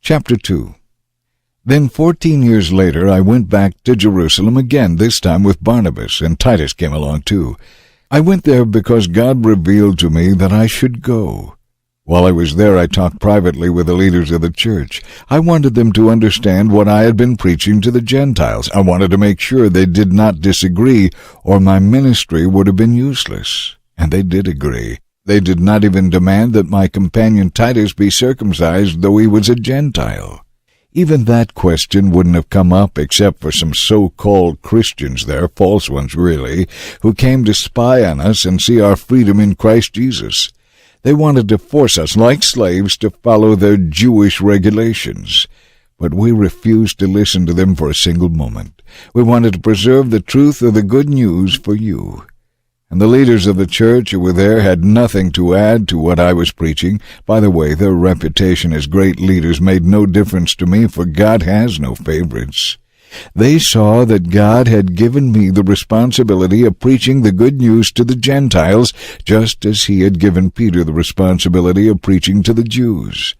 Chapter 2. Then 14 years later I went back to Jerusalem again, this time with Barnabas, and Titus came along too. I went there because God revealed to me that I should go. While I was there, I talked privately with the leaders of the church. I wanted them to understand what I had been preaching to the Gentiles. I wanted to make sure they did not disagree, or my ministry would have been useless. And they did agree. They did not even demand that my companion Titus be circumcised, though he was a Gentile. Even that question wouldn't have come up except for some so-called Christians there, false ones really, who came to spy on us and see our freedom in Christ Jesus. They wanted to force us, like slaves, to follow their Jewish regulations. But we refused to listen to them for a single moment. We wanted to preserve the truth of the good news for you. And the leaders of the church who were there had nothing to add to what I was preaching. By the way, their reputation as great leaders made no difference to me, for God has no favorites. They saw that God had given me the responsibility of preaching the good news to the Gentiles, just as he had given Peter the responsibility of preaching to the Jews.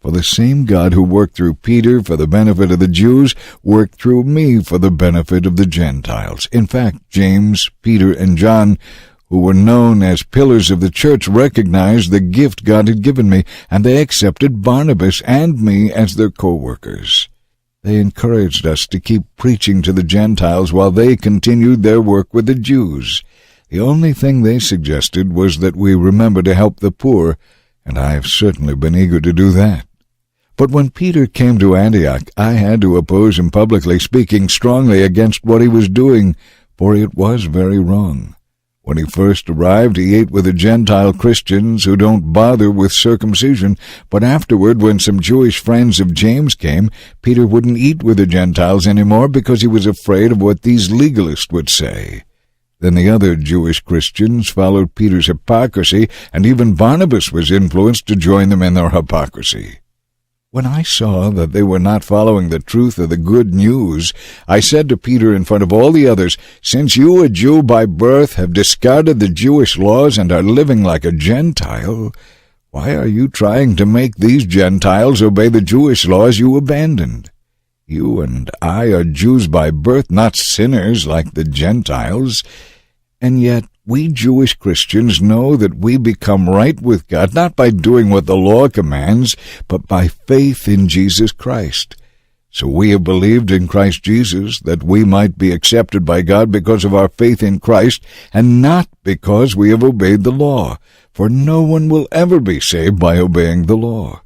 For the same God who worked through Peter for the benefit of the Jews worked through me for the benefit of the Gentiles. In fact, James, Peter, and John, who were known as pillars of the church, recognized the gift God had given me, and they accepted Barnabas and me as their co-workers. They encouraged us to keep preaching to the Gentiles while they continued their work with the Jews. The only thing they suggested was that we remember to help the poor, and I have certainly been eager to do that. But when Peter came to Antioch, I had to oppose him publicly, speaking strongly against what he was doing, for it was very wrong. When he first arrived, he ate with the Gentile Christians who don't bother with circumcision, but afterward, when some Jewish friends of James came, Peter wouldn't eat with the Gentiles anymore because he was afraid of what these legalists would say. Then the other Jewish Christians followed Peter's hypocrisy, and even Barnabas was influenced to join them in their hypocrisy. When I saw that they were not following the truth of the good news, I said to Peter in front of all the others, "Since you, a Jew by birth, have discarded the Jewish laws and are living like a Gentile, why are you trying to make these Gentiles obey the Jewish laws you abandoned? You and I are Jews by birth, not sinners like the Gentiles. And yet we Jewish Christians know that we become right with God, not by doing what the law commands, but by faith in Jesus Christ. So we have believed in Christ Jesus, that we might be accepted by God because of our faith in Christ, and not because we have obeyed the law. For no one will ever be saved by obeying the law.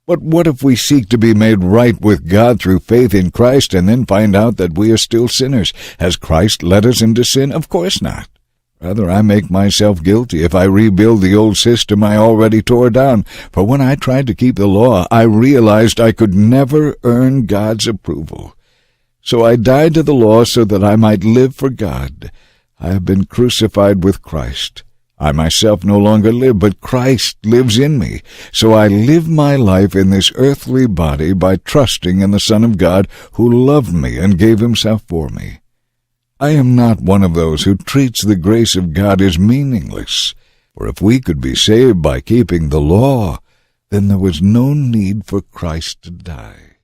But what if we seek to be made right with God through faith in Christ and then find out that we are still sinners? Has Christ led us into sin? Of course not. Rather, I make myself guilty if I rebuild the old system I already tore down. For when I tried to keep the law, I realized I could never earn God's approval. So I died to the law so that I might live for God. I have been crucified with Christ. I myself no longer live, but Christ lives in me. So I live my life in this earthly body by trusting in the Son of God who loved me and gave himself for me. I am not one of those who treats the grace of God as meaningless. For if we could be saved by keeping the law, then there was no need for Christ to die.